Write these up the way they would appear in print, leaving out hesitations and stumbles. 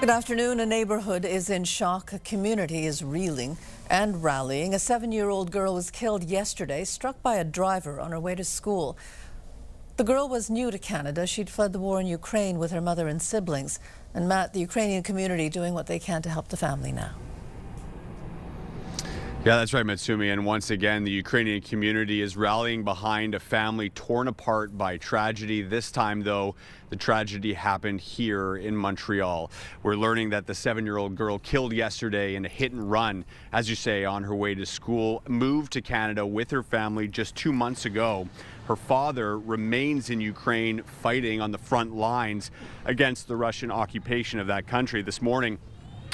Good afternoon. A neighborhood is in shock. A community is reeling and rallying. A 7-year-old girl was killed yesterday, struck by a driver on her way to school. The girl was new to Canada. She'd fled the war in Ukraine with her mother and siblings. And Matt, the Ukrainian community doing what they can to help the family now. Yeah, that's right, Matsumi. And once again, the Ukrainian community is rallying behind a family torn apart by tragedy. This time, though, the tragedy happened here in Montreal. We're learning that the 7-year-old girl killed yesterday in a hit and run, as you say, on her way to school, moved to Canada with her family just 2 months ago. Her father remains in Ukraine fighting on the front lines against the Russian occupation of that country. This morning,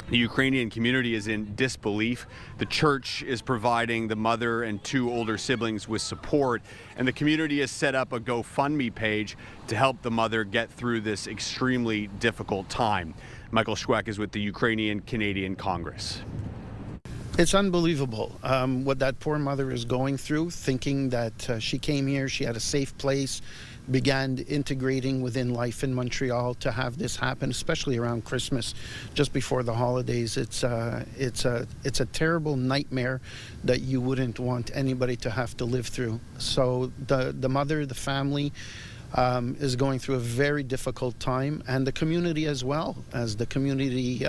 the Ukrainian community is in disbelief. The church is providing the mother and 2 older siblings with support, and the community has set up a GoFundMe page to help the mother get through this extremely difficult time. Michael Schweck is with the Ukrainian Canadian Congress. It's unbelievable what that poor mother is going through, thinking that she came here, she had a safe place, began integrating within life in Montreal, to have this happen, especially around Christmas, just before the holidays. It's a terrible nightmare that you wouldn't want anybody to have to live through. So the mother, the family, is going through a very difficult time, and the community as well, as the community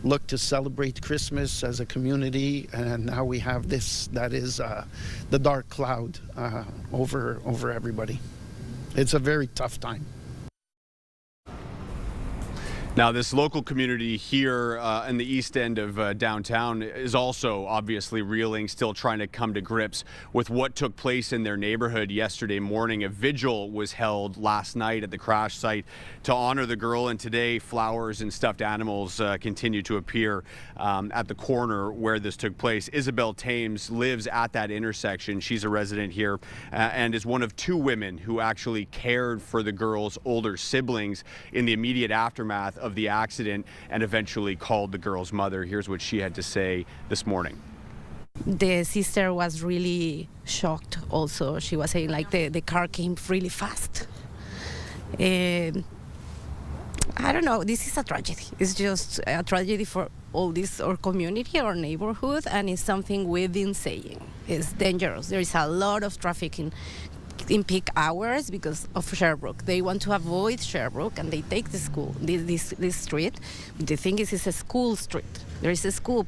look to celebrate Christmas as a community, and now we have this that is the dark cloud over everybody. It's a very tough time. Now, this local community here in the east end of downtown is also obviously reeling, still trying to come to grips with what took place in their neighborhood yesterday morning. A vigil was held last night at the crash site to honor the girl, and today flowers and stuffed animals continue to appear at the corner where this took place. Isabel Thames lives at that intersection. She's a resident here and is one of 2 women who actually cared for the girl's older siblings in the immediate aftermath of the accident and eventually called the girl's mother. Here's what she had to say this morning. The sister was really shocked also. She was saying like the car came really fast. I don't know, this is a tragedy. It's just a tragedy for all this, our community, our neighborhood, and it's something we've been saying. It's dangerous. There is a lot of traffic in peak hours because of Sherbrooke. They want to avoid Sherbrooke, and they take the school, this street. But the thing is, it's a school street. There is a school.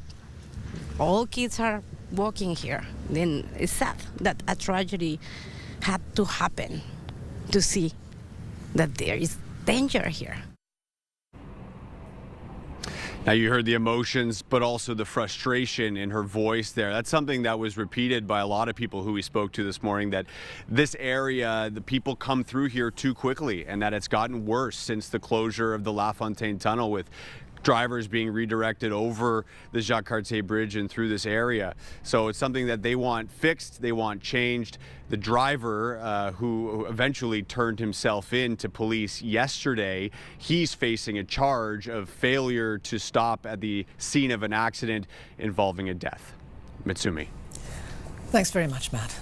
All kids are walking here. Then it's sad that a tragedy had to happen to see that there is danger here. Now, you heard the emotions, but also the frustration in her voice there. That's something that was repeated by a lot of people who we spoke to this morning, that this area, the people come through here too quickly, and that it's gotten worse since the closure of the La Fontaine Tunnel, with drivers being redirected over the Jacques Cartier Bridge and through this area. So it's something that they want fixed, they want changed. The driver who eventually turned himself in to police yesterday, he's facing a charge of failure to stop at the scene of an accident involving a death. Mitsumi. Thanks very much, Matt.